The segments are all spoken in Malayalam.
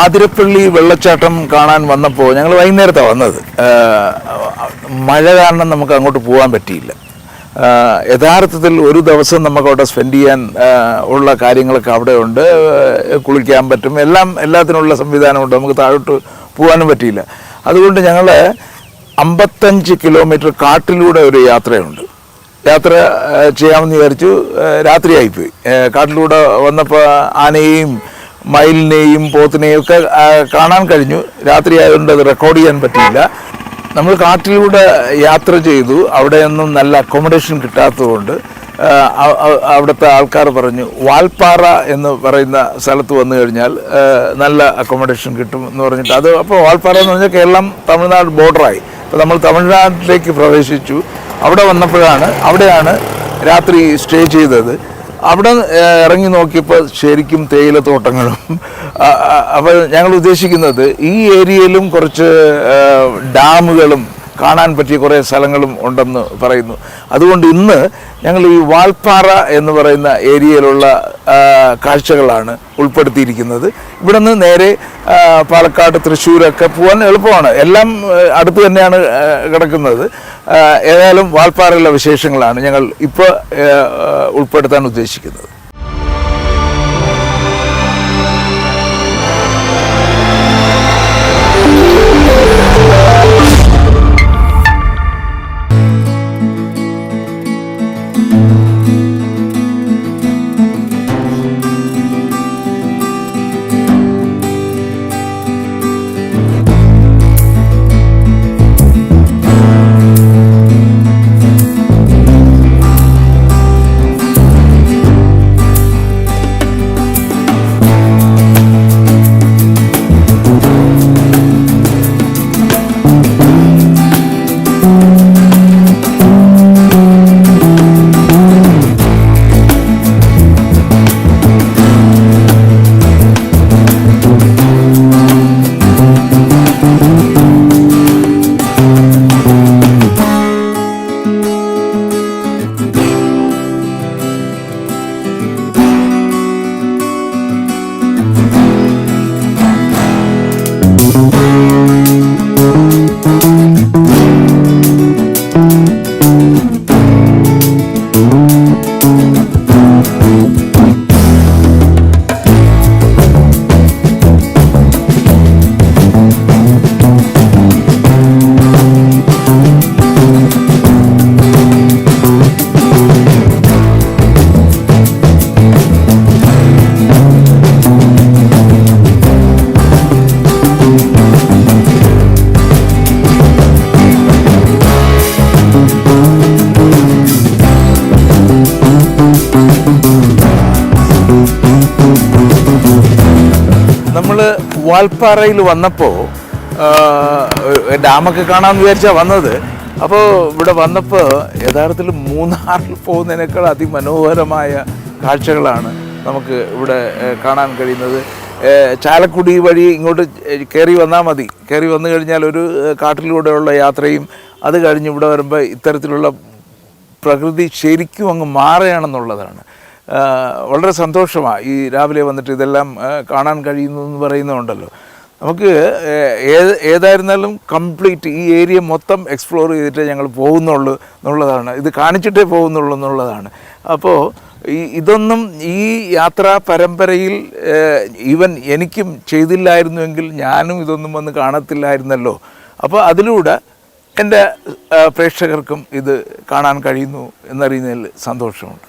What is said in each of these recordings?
ആതിരപ്പള്ളി വെള്ളച്ചാട്ടം കാണാൻ വന്നപ്പോൾ ഞങ്ങൾ വൈകുന്നേരത്താണ് വന്നത്. മഴ കാരണം നമുക്ക് അങ്ങോട്ട് പോകാൻ പറ്റിയില്ല. യഥാർത്ഥത്തിൽ ഒരു ദിവസം നമുക്ക് അവിടെ സ്പെൻഡ് ചെയ്യാൻ ഉള്ള കാര്യങ്ങളൊക്കെ അവിടെ ഉണ്ട്. കുളിക്കാൻ പറ്റും, എല്ലാത്തിനുള്ള സംവിധാനമുണ്ട്. നമുക്ക് താഴോട്ട് പോകാനും പറ്റിയില്ല. അതുകൊണ്ട് ഞങ്ങൾ 55 കിലോമീറ്റർ കാട്ടിലൂടെ ഒരു യാത്രയുണ്ട്. യാത്ര ചെയ്യാമെന്ന് വിചാരിച്ചു. രാത്രിയായിപ്പോയി. കാട്ടിലൂടെ വന്നപ്പോൾ ആനയെയും മയിലിനെയും പോത്തിനെയും ഒക്കെ കാണാൻ കഴിഞ്ഞു. രാത്രി ആയതുകൊണ്ട് അത് റെക്കോർഡ് ചെയ്യാൻ പറ്റിയില്ല. നമ്മൾ കാട്ടിലൂടെ യാത്ര ചെയ്തു. അവിടെയൊന്നും നല്ല അക്കോമഡേഷൻ കിട്ടാത്തതുകൊണ്ട് അവിടുത്തെ ആൾക്കാർ പറഞ്ഞു വാൽപ്പാറ എന്ന് പറയുന്ന സ്ഥലത്ത് വന്നു കഴിഞ്ഞാൽ നല്ല അക്കോമഡേഷൻ കിട്ടും എന്ന് പറഞ്ഞിട്ട് അപ്പോൾ വാൽപ്പാറ എന്ന് പറഞ്ഞാൽ കേരളം തമിഴ്നാട് ബോർഡറായി. അപ്പോൾ നമ്മൾ തമിഴ്നാട്ടിലേക്ക് പ്രവേശിച്ചു. അവിടെ അവിടെയാണ് രാത്രി സ്റ്റേ ചെയ്തത്. അവിടെ ഇറങ്ങി നോക്കിയപ്പോൾ ശരിക്കും തേയിലത്തോട്ടങ്ങളും. അപ്പോൾ ഞങ്ങൾ ഉദ്ദേശിക്കുന്നത് ഈ ഏരിയയിലും കുറച്ച് ഡാമുകളും കാണാൻ പറ്റിയ കുറേ സ്ഥലങ്ങളും ഉണ്ടെന്ന് പറയുന്നു. അതുകൊണ്ട് ഇന്ന് ഞങ്ങൾ ഈ വാൽപ്പാറ എന്ന് പറയുന്ന ഏരിയയിലുള്ള കാഴ്ചകളാണ് ഉൾപ്പെടുത്തിയിരിക്കുന്നത്. ഇവിടെ നിന്ന് നേരെ പാലക്കാട്, തൃശ്ശൂരൊക്കെ പോകാൻ എളുപ്പമാണ്. എല്ലാം അടുത്ത് തന്നെയാണ് കിടക്കുന്നത്. ഏതായാലും വാൽപ്പാറയിലെ വിശേഷങ്ങളാണ് ഞങ്ങൾ ഇപ്പോൾ ഉൾപ്പെടുത്താൻ ഉദ്ദേശിക്കുന്നത്. വാൽപ്പാറയിൽ വന്നപ്പോൾ ഡാമൊക്കെ കാണാമെന്ന് വിചാരിച്ചാണ് വന്നത്. അപ്പോൾ ഇവിടെ വന്നപ്പോൾ യഥാർത്ഥത്തിൽ മൂന്നാറിൽ പോകുന്നതിനേക്കാൾ അതിമനോഹരമായ കാഴ്ചകളാണ് നമുക്ക് ഇവിടെ കാണാൻ കഴിയുന്നത്. ചാലക്കുടി വഴി ഇങ്ങോട്ട് കയറി വന്നാൽ മതി. കയറി വന്നു കഴിഞ്ഞാൽ ഒരു കാട്ടിലൂടെയുള്ള യാത്രയും അത് കഴിഞ്ഞ് ഇവിടെ വരുമ്പോൾ ഇത്തരത്തിലുള്ള പ്രകൃതി ശരിക്കും അങ്ങ് മാറുകയാണെന്നുള്ളതാണ്. വളരെ സന്തോഷമാണ് ഈ രാവിലെ വന്നിട്ട് ഇതെല്ലാം കാണാൻ കഴിയുന്നു എന്ന് പറയുന്നുണ്ടല്ലോ. നമുക്ക് ഏതായിരുന്നാലും കംപ്ലീറ്റ് ഈ ഏരിയ മൊത്തം എക്സ്പ്ലോർ ചെയ്തിട്ടേ ഞങ്ങൾ പോകുന്നുള്ളൂ എന്നുള്ളതാണ്. ഇത് കാണിച്ചിട്ടേ പോകുന്നുള്ളൂ എന്നുള്ളതാണ്. അപ്പോൾ ഇതൊന്നും ഈ യാത്രാ പരമ്പരയിൽ ഈവൻ എനിക്കും ചെയ്തില്ലായിരുന്നുവെങ്കിൽ ഞാനും ഇതൊന്നും വന്ന് കാണത്തില്ലായിരുന്നല്ലോ. അപ്പോൾ അതിലൂടെ എൻ്റെ പ്രേക്ഷകർക്കും ഇത് കാണാൻ കഴിയുന്നു എന്നറിയുന്നതിൽ സന്തോഷമുണ്ട്.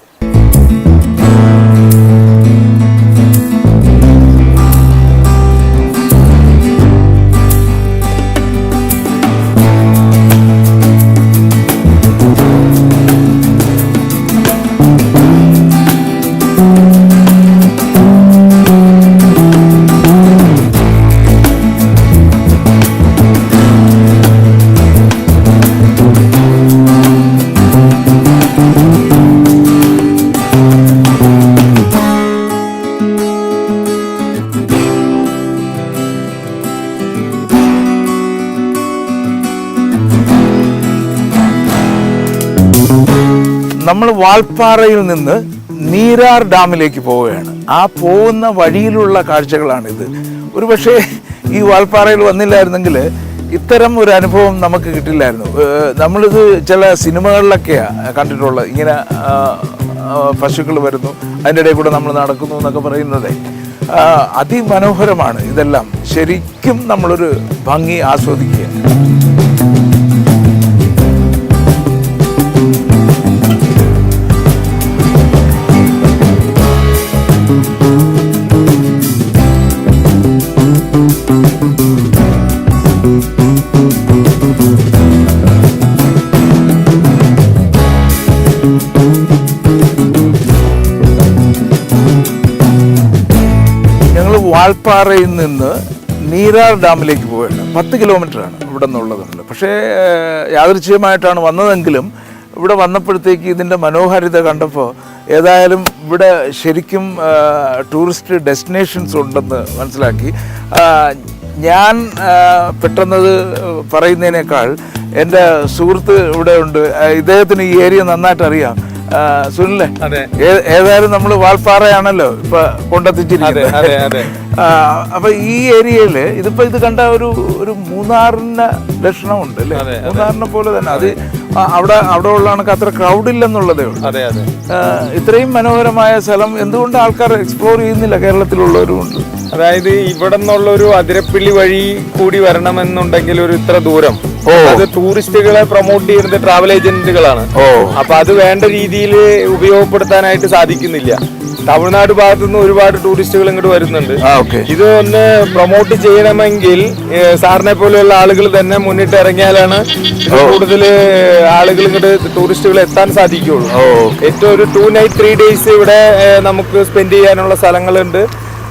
നമ്മൾ വാൽപ്പാറയിൽ നിന്ന് നീരാർ ഡാമിലേക്ക് പോവുകയാണ്. ആ പോകുന്ന വഴിയിലുള്ള കാഴ്ചകളാണിത്. ഒരു പക്ഷേ ഈ വാൾപ്പാറയിൽ വന്നില്ലായിരുന്നെങ്കിൽ ഇത്തരം ഒരു അനുഭവം നമുക്ക് കിട്ടില്ലായിരുന്നു. നമ്മളിത് ചില സിനിമകളിലൊക്കെയാണ് കണ്ടിട്ടുള്ളത്. ഇങ്ങനെ പശുക്കൾ വരുന്നു, അതിൻ്റെ ഇടയിൽ കൂടെ നമ്മൾ നടക്കുന്നു എന്നൊക്കെ പറയുന്നത് അതിമനോഹരമാണ്. ഇതെല്ലാം ശരിക്കും നമ്മളൊരു ഭംഗി ആസ്വദിക്കുക. വാൾപ്പാറയിൽ നിന്ന് നീരാർ ഡാമിലേക്ക് പോവുകയാണ്. 10 കിലോമീറ്ററാണ് ഇവിടെ നിന്നുള്ളതുണ്ട്. പക്ഷേ യാദൃച്ഛികമായിട്ടാണ് വന്നതെങ്കിലും ഇവിടെ വന്നപ്പോഴത്തേക്ക് ഇതിൻ്റെ മനോഹാരിത കണ്ടപ്പോൾ ഏതായാലും ഇവിടെ ശരിക്കും ടൂറിസ്റ്റ് ഡെസ്റ്റിനേഷൻസ് ഉണ്ടെന്ന് മനസ്സിലാക്കി. ഞാൻ പെട്ടെന്നത് പറയുന്നതിനേക്കാൾ എൻ്റെ സുഹൃത്ത് ഇവിടെ ഉണ്ട്, ഇദ്ദേഹത്തിന് ഈ ഏരിയ നന്നായിട്ട് അറിയാം. സുനിലെ, ഏതായാലും നമ്മൾ വാൾപ്പാറയാണല്ലോ ഇപ്പൊ കൊണ്ടെത്തിച്ചിരിക്കുന്നത്. അപ്പൊ ഈ ഏരിയയില് ഇതിപ്പോ ഇത് കണ്ട ഒരു മൂന്നാറിന്റെ ലക്ഷണമുണ്ട് അല്ലേ? മൂന്നാറിനെ പോലെ തന്നെ. അത് അവിടെ ഉള്ള കണക്ക് അത്ര ക്രൗഡില്ലെന്നുള്ളതേ ഉള്ളൂ. ഇത്രയും മനോഹരമായ സ്ഥലം എന്തുകൊണ്ട് ആൾക്കാർ എക്സ്പ്ലോർ ചെയ്യുന്നില്ല? കേരളത്തിലുള്ളവരും ഉണ്ട്. അതായത് ഇവിടെ നിന്നുള്ള ഒരു അതിരപ്പള്ളി വഴി കൂടി വരണമെന്നുണ്ടെങ്കിൽ ഒരു ഇത്ര ദൂരം അത് ടൂറിസ്റ്റുകളെ പ്രൊമോട്ട് ചെയ്യുന്നത് ട്രാവൽ ഏജന്റുകളാണ്. അപ്പൊ അത് വേണ്ട രീതിയിൽ ഉപയോഗപ്പെടുത്താനായിട്ട് സാധിക്കുന്നില്ല. തമിഴ്നാട് ഭാഗത്തു നിന്ന് ഒരുപാട് ടൂറിസ്റ്റുകൾ ഇങ്ങോട്ട് വരുന്നുണ്ട്. ഇത് ഒന്ന് പ്രൊമോട്ട് ചെയ്യണമെങ്കിൽ സാറിനെ പോലെയുള്ള ആളുകൾ തന്നെ മുന്നിട്ട് ഇറങ്ങിയാലാണ് കൂടുതൽ ആളുകൾ ഇങ്ങോട്ട് ടൂറിസ്റ്റുകൾ എത്താൻ സാധിക്കുള്ളൂ. ഏറ്റവും ഒരു 2 night 3 days ഇവിടെ നമുക്ക് സ്പെൻഡ് ചെയ്യാനുള്ള സ്ഥലങ്ങളുണ്ട്,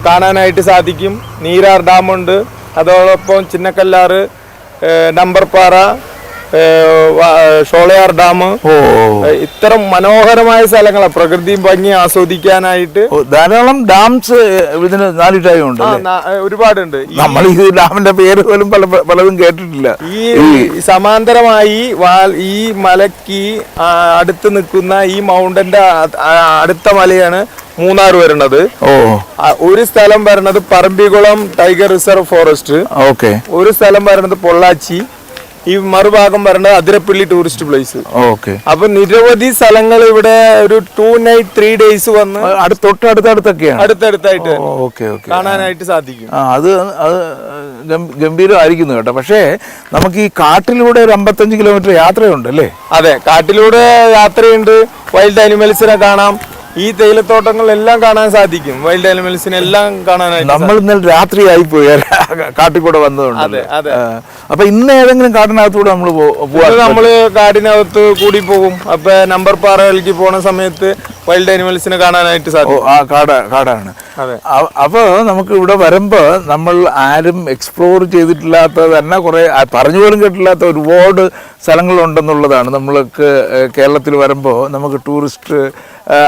കാണാനായിട്ട് സാധിക്കും. നീരാർ ഡാമുണ്ട്, അതോടൊപ്പം ചിന്നക്കല്ലാറ്, നമ്പർപ്പാറ, ഷോളയാർ ഡാം, ഇത്തരം മനോഹരമായ സ്ഥലങ്ങളാണ് പ്രകൃതി ഭംഗി ആസ്വദിക്കാനായിട്ട്. ധാരാളം ഡാംസ് ഇതിന് നാലുണ്ട്, ഒരുപാടുണ്ട്. നമ്മൾ ഈ ഡാമിന്റെ പേര് പോലും പലതും കേട്ടിട്ടില്ല. ഈ സമാന്തരമായി ഈ മലയ്ക്ക് അടുത്ത് നിൽക്കുന്ന ഈ മൗണ്ടന്റെ അടുത്ത മലയാണ് മൂന്നാർ വരുന്നത്. ഒരു സ്ഥലം വരുന്നത് പറമ്പിക്കുളം ടൈഗർ റിസർവ് ഫോറസ്റ്റ്, ഒരു സ്ഥലം വരുന്നത് പൊള്ളാച്ചി, ഈ മറുഭാഗം വരുന്നത് അതിരപ്പള്ളി ടൂറിസ്റ്റ് പ്ലേസ്. അപ്പൊ നിരവധി സ്ഥലങ്ങൾ ഇവിടെ ഒരു 2 night 3 days വന്ന് അടുത്തടുത്തായിട്ട് കാണാനായിട്ട് സാധിക്കും. അത് ഗംഭീരമായിരിക്കുന്നു കേട്ടോ. പക്ഷേ നമുക്ക് ഈ കാട്ടിലൂടെ ഒരു 55 കിലോമീറ്റർ യാത്രയുണ്ട് അല്ലേ? അതെ, കാട്ടിലൂടെ യാത്രയുണ്ട്. വൈൽഡ് ആനിമൽസിനെ കാണാം. ഈ തേയിലത്തോട്ടങ്ങളെല്ലാം കാണാൻ സാധിക്കും. വൈൽഡ് ആനിമൽസിനെ എല്ലാം കാണാനായിട്ട്. നമ്മൾ ഇന്നലെ രാത്രിയായി പോയി കാട്ടിൽ കൂടെ വന്നതുകൊണ്ട്. അപ്പൊ ഇന്ന് ഏതെങ്കിലും കാടിനകത്തൂടെ നമ്മള് കാടിനകത്ത് കൂടി പോകും. അപ്പൊ നമ്പർ പാറയിലേക്ക് പോണ സമയത്ത് വൈൽഡ് ആനിമൽസിനെ കാണാനായിട്ട് സാധിക്കും. കാടാണ്. അപ്പൊ നമുക്ക് ഇവിടെ വരുമ്പോ നമ്മൾ ആരും എക്സ്പ്ലോർ ചെയ്തിട്ടില്ലാത്ത തന്നെ കുറെ പറഞ്ഞു പോലും കേട്ടില്ലാത്ത ഒരുപാട് സ്ഥലങ്ങളുണ്ടെന്നുള്ളതാണ്. നമ്മൾക്ക് കേരളത്തിൽ വരുമ്പോൾ നമുക്ക് ടൂറിസ്റ്റ്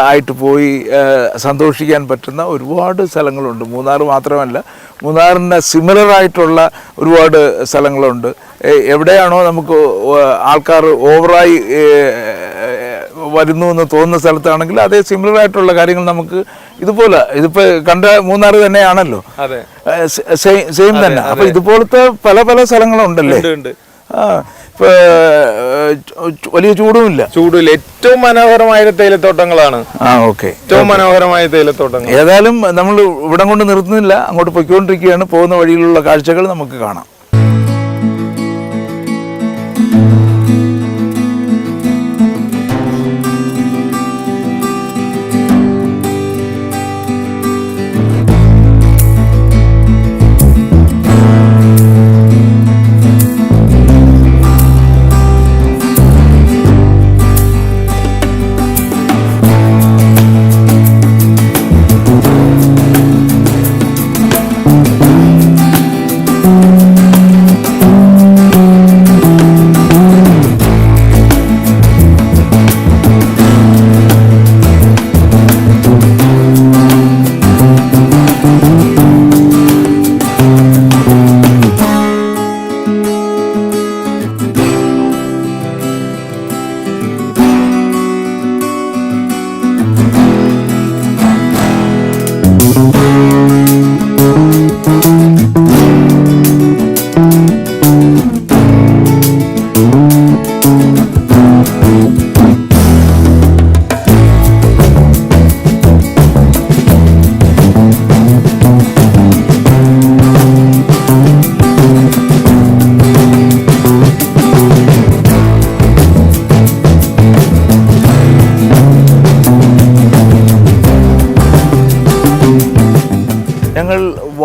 ആയിട്ട് പോയി സന്തോഷിക്കാൻ പറ്റുന്ന ഒരുപാട് സ്ഥലങ്ങളുണ്ട്. മൂന്നാർ മാത്രമല്ല, മൂന്നാറിന് സിമിലർ ആയിട്ടുള്ള ഒരുപാട് സ്ഥലങ്ങളുണ്ട്. എവിടെയാണോ നമുക്ക് ആൾക്കാർ ഓവറായി വരുന്നു എന്ന് തോന്നുന്ന സ്ഥലത്താണെങ്കിൽ അതേ സിമിലർ ആയിട്ടുള്ള കാര്യങ്ങൾ നമുക്ക് ഇതിപ്പോ കണ്ട മൂന്നാർ തന്നെയാണല്ലോ, സെയിം തന്നെ. അപ്പൊ ഇതുപോലത്തെ പല പല സ്ഥലങ്ങളുണ്ടല്ലേ? ഇപ്പൊ വലിയ ചൂടുമില്ല. ഏറ്റവും മനോഹരമായ തേയിലത്തോട്ടങ്ങളാണ്. ഏറ്റവും മനോഹരമായ തേയിലത്തോട്ടങ്ങൾ. ഏതായാലും നമ്മൾ ഇവിടം കൊണ്ട് നിർത്തുന്നില്ല, അങ്ങോട്ട് പൊയ്ക്കൊണ്ടിരിക്കുകയാണ്. പോകുന്ന വഴിയിലുള്ള കാഴ്ചകൾ നമുക്ക് കാണാം.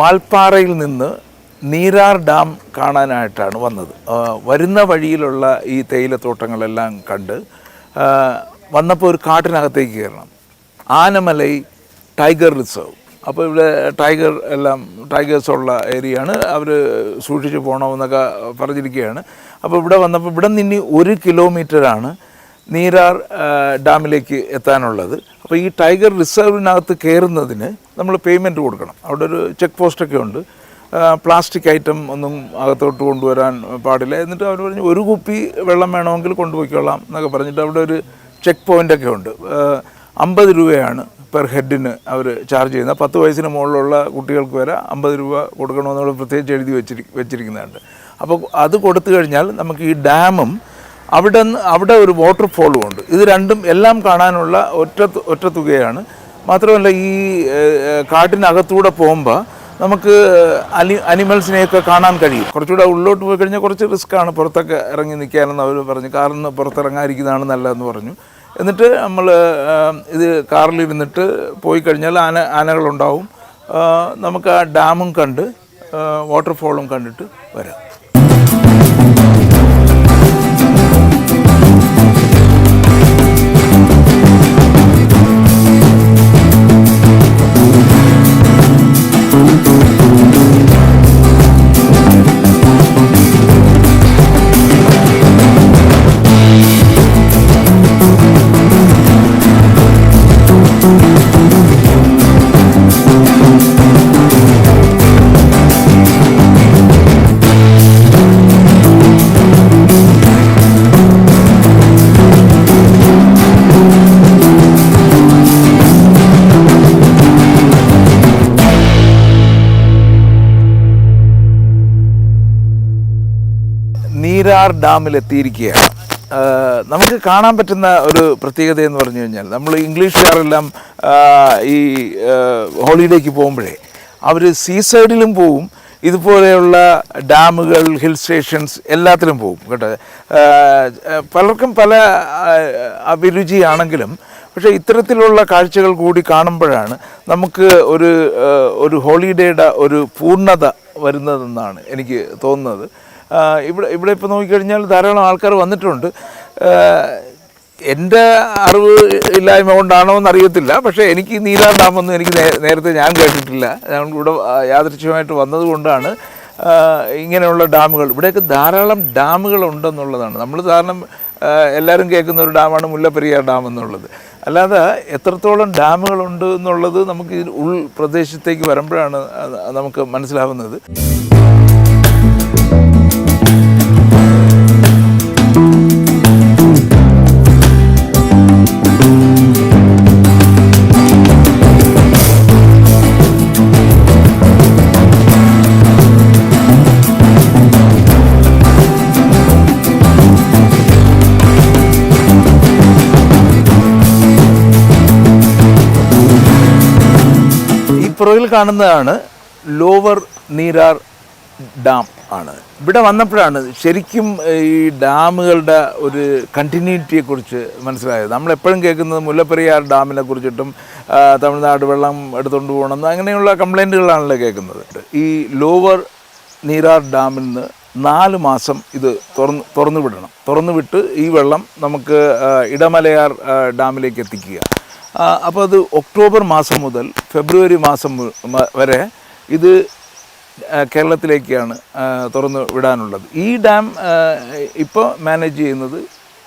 വാൽപ്പാറയിൽ നിന്ന് നീരാർ ഡാം കാണാനായിട്ടാണ് വന്നത്. വരുന്ന വഴിയിലുള്ള ഈ തേയിലത്തോട്ടങ്ങളെല്ലാം കണ്ട് വന്നപ്പോൾ ഒരു കാട്ടിനകത്തേക്ക് കയറണം. Anamalai tiger reserve. അപ്പോൾ ഇവിടെ ടൈഗേഴ്സ് ഉള്ള ഏരിയയാണ്, അവർ സൂക്ഷിച്ച് പോകണമെന്നൊക്കെ പറഞ്ഞിരിക്കുകയാണ്. അപ്പോൾ ഇവിടെ വന്നപ്പോൾ ഇവിടെ നിന്ന് 1 കിലോമീറ്ററാണ് നീരാർ ഡാമിലേക്ക് എത്താനുള്ളത്. അപ്പോൾ ഈ ടൈഗർ റിസർവിനകത്ത് കയറുന്നതിന് നമ്മൾ പേയ്മെൻറ്റ് കൊടുക്കണം. അവിടെ ഒരു ചെക്ക് പോസ്റ്റൊക്കെ ഉണ്ട്. പ്ലാസ്റ്റിക് ഐറ്റം ഒന്നും അകത്തോട്ട് കൊണ്ടുവരാൻ പാടില്ല. എന്നിട്ട് അവർ പറഞ്ഞു 1 കുപ്പി വെള്ളം വേണമെങ്കിൽ കൊണ്ടുപോയിക്കൊള്ളാം എന്നൊക്കെ പറഞ്ഞിട്ട് അവിടെ ഒരു ചെക്ക് പോയിൻ്റൊക്കെ ഉണ്ട്. 50 രൂപയാണ് പെർ ഹെഡിന് അവർ ചാർജ് ചെയ്യുന്നത്. 10 വയസ്സിന് മുകളിലുള്ള കുട്ടികൾക്ക് വരെ 50 രൂപ കൊടുക്കണമെന്നുള്ള പ്രത്യേകിച്ച് എഴുതി വെച്ചിരിക്കുന്നുണ്ട്. അപ്പോൾ അത് കൊടുത്തു കഴിഞ്ഞാൽ നമുക്ക് ഈ ഡാമും അവിടെ ഒരു വാട്ടർഫോളും ഉണ്ട്. ഇത് രണ്ടും എല്ലാം കാണാനുള്ള ഒറ്റ തുകയാണ്. മാത്രമല്ല ഈ കാട്ടിനകത്തൂടെ പോകുമ്പോൾ നമുക്ക് അനിമൽസിനെയൊക്കെ കാണാൻ കഴിയും. കുറച്ചുകൂടെ ഉള്ളിലോട്ട് പോയി കഴിഞ്ഞാൽ കുറച്ച് റിസ്ക്കാണ്, പുറത്തൊക്കെ ഇറങ്ങി നിൽക്കാനെന്ന് അവർ പറഞ്ഞു. കാറിൽ നിന്ന് പുറത്തിറങ്ങാതിരിക്കുന്നതാണ് നല്ലതെന്ന് പറഞ്ഞു. എന്നിട്ട് നമ്മൾ ഇത് കാറിലിരുന്നിട്ട് പോയി കഴിഞ്ഞാൽ ആനകളുണ്ടാവും. നമുക്ക് ആ ഡാമും കണ്ട് വാട്ടർഫോളും കണ്ടിട്ട് വരാം. നീരാർ ഡാമിലെത്തിയിരിക്കുകയാണ്. നമുക്ക് കാണാൻ പറ്റുന്ന ഒരു പ്രത്യേകത എന്ന് പറഞ്ഞു കഴിഞ്ഞാൽ, നമ്മൾ ഇംഗ്ലീഷുകാരെല്ലാം ഈ ഹോളിഡേക്ക് പോകുമ്പോഴേ അവർ സീസൈഡിലും പോവും, ഇതുപോലെയുള്ള ഡാമുകൾ, ഹിൽ സ്റ്റേഷൻസ് എല്ലാത്തിലും പോവും കേട്ടോ. പലർക്കും പല അഭിരുചിയാണെങ്കിലും പക്ഷേ ഇത്തരത്തിലുള്ള കാഴ്ചകൾ കൂടി കാണുമ്പോഴാണ് നമുക്ക് ഒരു ഹോളിഡേയുടെ ഒരു പൂർണ്ണത വരുന്നതെന്നാണ് എനിക്ക് തോന്നുന്നത്. ഇവിടെ ഇപ്പോൾ നോക്കിക്കഴിഞ്ഞാൽ ധാരാളം ആൾക്കാർ വന്നിട്ടുണ്ട്. എൻ്റെ അറിവ് ഇല്ലായ്മ കൊണ്ടാണോ എന്നറിയത്തില്ല, പക്ഷേ എനിക്ക് നീരാർ ഡാമൊന്നും എനിക്ക് നേരത്തെ ഞാൻ കേട്ടിട്ടില്ല. ഞാൻ ഇവിടെ യാദൃച്ഛികമായിട്ട് വന്നതുകൊണ്ടാണ് ഇങ്ങനെയുള്ള ഡാമുകൾ, ഇവിടെയൊക്കെ ധാരാളം ഡാമുകൾ ഉണ്ടെന്നുള്ളതാണ്. നമ്മൾ സാധാരണ എല്ലാവരും കേൾക്കുന്ന ഒരു ഡാമാണ് മുല്ലപ്പെരിയാർ ഡാം എന്നുള്ളത്. അല്ലാതെ എത്രത്തോളം ഡാമുകളുണ്ട് എന്നുള്ളത് നമുക്ക് ഈ ഉൾപ്രദേശത്തേക്ക് വരുമ്പോഴാണ് നമുക്ക് മനസ്സിലാവുന്നത്. പുറകിൽ കാണുന്നതാണ് ലോവർ നീരാർ ഡാം ആണ്. ഇവിടെ വന്നപ്പോഴാണ് ശരിക്കും ഈ ഡാമുകളുടെ ഒരു കണ്ടിന്യൂറ്റിയെക്കുറിച്ച് മനസ്സിലായത്. നമ്മളെപ്പോഴും കേൾക്കുന്നത് മുല്ലപ്പെരിയാർ ഡാമിനെ കുറിച്ചിട്ടും തമിഴ്നാട് വെള്ളം എടുത്തുകൊണ്ട് പോകണം അങ്ങനെയുള്ള കംപ്ലൈൻറ്റുകളാണല്ലോ കേൾക്കുന്നത്. ഈ ലോവർ നീരാർ ഡാമിൽ നിന്ന് 4 മാസം ഇത് തുറന്നു വിടണം. തുറന്നു വിട്ട് ഈ വെള്ളം നമുക്ക് ഇടമലയാർ ഡാമിലേക്ക് എത്തിക്കുക. അപ്പോൾ അത് ഒക്ടോബർ മാസം മുതൽ ഫെബ്രുവരി മാസം വരെ ഇത് കേരളത്തിലേക്കാണ് തുറന്നു വിടാനുള്ളത്. ഈ ഡാം ഇപ്പോൾ മാനേജ് ചെയ്യുന്നത്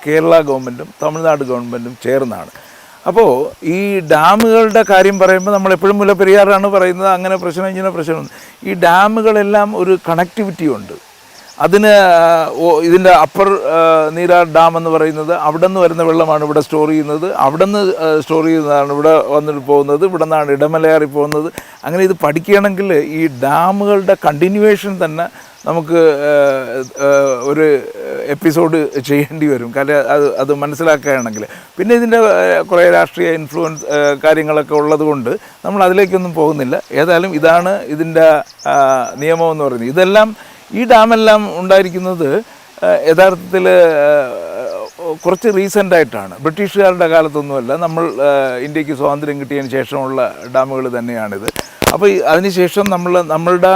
കേരള ഗവൺമെൻറ്റും തമിഴ്നാട് ഗവൺമെൻറ്റും ചേർന്നാണ്. അപ്പോൾ ഈ ഡാമുകളുടെ കാര്യം പറയുമ്പോൾ നമ്മളെപ്പോഴും മുല്ലപ്പെരിയാറാണ് പറയുന്നത്. അങ്ങനെ പ്രശ്നം ഇങ്ങനെ പ്രശ്നം. ഈ ഡാമുകളെല്ലാം ഒരു കണക്ടിവിറ്റി ഉണ്ട്. അതിന് ഇതിൻ്റെ അപ്പർ നീരാർ ഡാം എന്ന് പറയുന്നത് അവിടെ നിന്ന് വരുന്ന വെള്ളമാണ് ഇവിടെ സ്റ്റോർ ചെയ്യുന്നത്. അവിടെ നിന്ന് സ്റ്റോർ ചെയ്യുന്നതാണ് ഇവിടെ വന്നിട്ട് പോകുന്നത്. ഇവിടെ നിന്നാണ് ഇടമലയാറി പോകുന്നത്. അങ്ങനെ ഇത് പഠിക്കുകയാണെങ്കിൽ ഈ ഡാമുകളുടെ കണ്ടിന്യൂവേഷൻ തന്നെ നമുക്ക് ഒരു എപ്പിസോഡ് ചെയ്യേണ്ടി വരും. കാരണം അത് മനസ്സിലാക്കുകയാണെങ്കിൽ. പിന്നെ ഇതിൻ്റെ കുറേ രാഷ്ട്രീയ ഇൻഫ്ലുവൻസ് കാര്യങ്ങളൊക്കെ ഉള്ളത് കൊണ്ട് നമ്മൾ അതിലേക്കൊന്നും പോകുന്നില്ല. ഏതായാലും ഇതാണ് ഇതിൻ്റെ നിയമം എന്ന് പറയുന്നത്. ഇതെല്ലാം ഈ ഡാമെല്ലാം ഉണ്ടായിരിക്കുന്നത് യഥാർത്ഥത്തിൽ കുറച്ച് റീസെൻ്റായിട്ടാണ്, ബ്രിട്ടീഷുകാരുടെ കാലത്തൊന്നുമല്ല, നമ്മൾ ഇന്ത്യക്ക് സ്വാതന്ത്ര്യം കിട്ടിയതിന് ശേഷമുള്ള ഡാമുകൾ തന്നെയാണിത്. അപ്പോൾ അതിനുശേഷം നമ്മളുടെ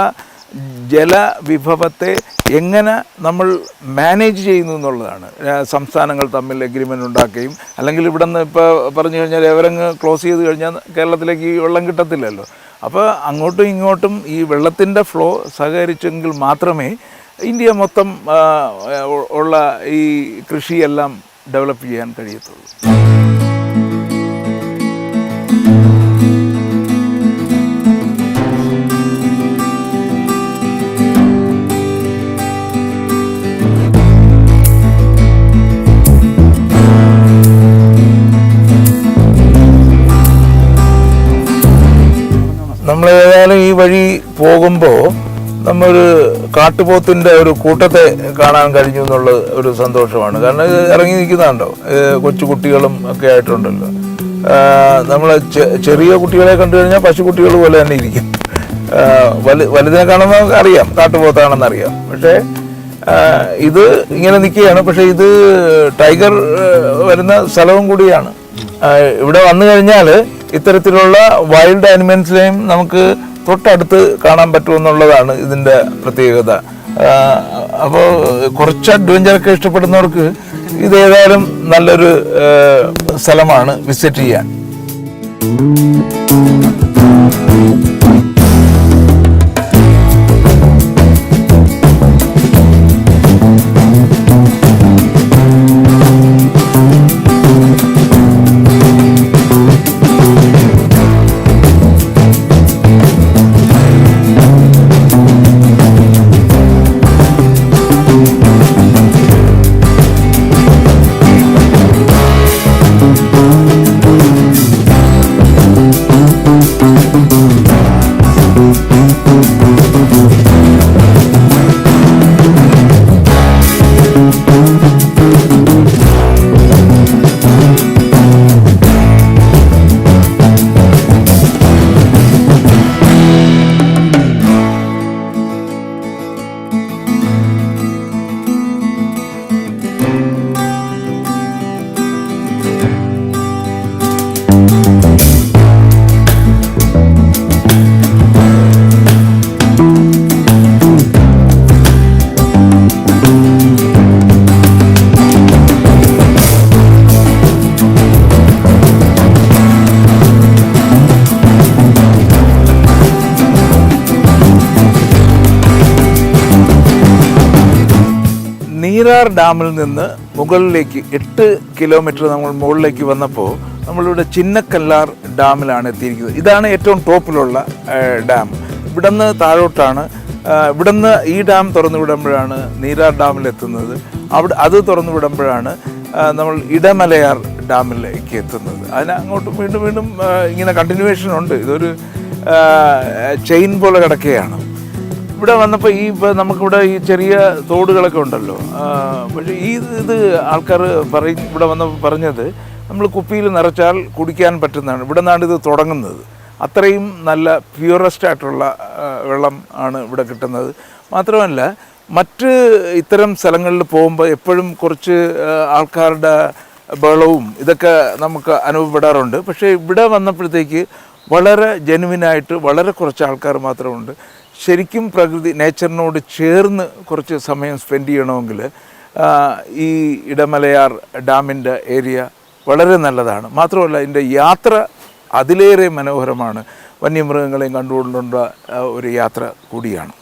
ജലവിഭവത്തെ എങ്ങനെ നമ്മൾ മാനേജ് ചെയ്യുന്നു എന്നുള്ളതാണ്. സംസ്ഥാനങ്ങൾ തമ്മിൽ എഗ്രിമെൻ്റ് ഉണ്ടാക്കുകയും, അല്ലെങ്കിൽ ഇവിടെ നിന്ന് ഇപ്പോൾ പറഞ്ഞു കഴിഞ്ഞാൽ എവരങ്ങ് ക്ലോസ് ചെയ്ത് കഴിഞ്ഞാൽ കേരളത്തിലേക്ക് ഈ വെള്ളം കിട്ടത്തില്ലല്ലോ. അപ്പോൾ അങ്ങോട്ടും ഇങ്ങോട്ടും ഈ വെള്ളത്തിൻ്റെ ഫ്ലോ സഹകരിച്ചെങ്കിൽ മാത്രമേ ഇന്ത്യ മൊത്തം ഉള്ള ഈ കൃഷിയെല്ലാം ഡെവലപ്പ് ചെയ്യാൻ കഴിയത്തുള്ളൂ. നമ്മൾ ഏതായാലും ഈ വഴി പോകുമ്പോൾ നമ്മൊരു കാട്ടുപോത്തിൻ്റെ ഒരു കൂട്ടത്തെ കാണാൻ കഴിഞ്ഞു എന്നുള്ള ഒരു സന്തോഷമാണ്. കാരണം ഇത് ഇറങ്ങി നിൽക്കുന്നുണ്ടോ, കൊച്ചു കുട്ടികളും ഒക്കെ ആയിട്ടുണ്ടല്ലോ. നമ്മൾ ചെറിയ കുട്ടികളെ കണ്ടു കഴിഞ്ഞാൽ പശുക്കുട്ടികൾ പോലെ തന്നെ ഇരിക്കും. വലുതിനെ കാണുമ്പോൾ നമുക്ക് അറിയാം കാട്ടുപോത്താണെന്നറിയാം. പക്ഷേ ഇത് ഇങ്ങനെ നിൽക്കുകയാണ്. പക്ഷേ ഇത് ടൈഗർ വരുന്ന സ്ഥലവും കൂടിയാണ്. ഇവിടെ വന്നു കഴിഞ്ഞാൽ ഇത്തരത്തിലുള്ള വൈൽഡ് ആനിമൽസിനെയും നമുക്ക് തൊട്ടടുത്ത് കാണാൻ പറ്റുമെന്നുള്ളതാണ് ഇതിൻ്റെ പ്രത്യേകത. അപ്പോൾ കുറച്ച് അഡ്വഞ്ചറൊക്കെ ഇഷ്ടപ്പെടുന്നവർക്ക് ഇതേതായാലും നല്ലൊരു സ്ഥലമാണ് വിസിറ്റ് ചെയ്യാൻ. നീരാർ ഡാമിൽ നിന്ന് മുകളിലേക്ക് 8 കിലോമീറ്റർ നമ്മൾ മുകളിലേക്ക് വന്നപ്പോൾ നമ്മളിവിടെ ചിന്നക്കല്ലാർ ഡാമിലാണ് എത്തിയിരിക്കുന്നത്. ഇതാണ് ഏറ്റവും ടോപ്പിലുള്ള ഡാം. ഇവിടെ നിന്ന് താഴോട്ടാണ്. ഇവിടെ നിന്ന് ഈ ഡാം തുറന്നു വിടുമ്പോഴാണ് നീരാർ ഡാമിലെത്തുന്നത്. അത് തുറന്നു വിടുമ്പോഴാണ് നമ്മൾ ഇടമലയാർ ഡാമിലേക്ക് എത്തുന്നത്. അതിന് അങ്ങോട്ടും വീണ്ടും വീണ്ടും ഇങ്ങനെ കണ്ടിന്യൂവേഷൻ ഉണ്ട്. ഇതൊരു ചെയിൻ പോലെ കിടക്കുകയാണ്. ഇവിടെ വന്നപ്പോൾ ഇപ്പോൾ നമുക്കിവിടെ ഈ ചെറിയ തോടുകളൊക്കെ ഉണ്ടല്ലോ. പക്ഷേ ഇത് ആൾക്കാർ ഇവിടെ വന്നപ്പോൾ പറഞ്ഞത് നമ്മൾ കുപ്പിയിൽ നിറച്ചാൽ കുടിക്കാൻ പറ്റുന്നതാണ്. ഇവിടെ നിന്നാണ് ഇത് തുടങ്ങുന്നത്. അത്രയും നല്ല പ്യൂറസ്റ്റ് ആയിട്ടുള്ള വെള്ളം ആണ് ഇവിടെ കിട്ടുന്നത്. മാത്രമല്ല മറ്റ് ഇത്തരം സ്ഥലങ്ങളിൽ പോകുമ്പോൾ എപ്പോഴും കുറച്ച് ആൾക്കാരുടെ ബഹളവും ഇതൊക്കെ നമുക്ക് അനുഭവപ്പെടാറുണ്ട്. പക്ഷേ ഇവിടെ വന്നപ്പോഴത്തേക്ക് വളരെ ജെനുവിനായിട്ട് വളരെ കുറച്ച് ആൾക്കാർ മാത്രമുണ്ട്. ശരിക്കും പ്രകൃതി നേച്ചറിനോട് ചേർന്ന് കുറച്ച് സമയം സ്പെൻഡ് ചെയ്യണമെങ്കിൽ ഈ ഇടമലയാർ ഡാമിൻ്റെ ഏരിയ വളരെ നല്ലതാണ്. മാത്രമല്ല ഇതിൻ്റെ യാത്ര അതിലേറെ മനോഹരമാണ്. വന്യമൃഗങ്ങളെയും കണ്ടുകൊണ്ടുള്ള ഒരു യാത്ര കൂടിയാണ്.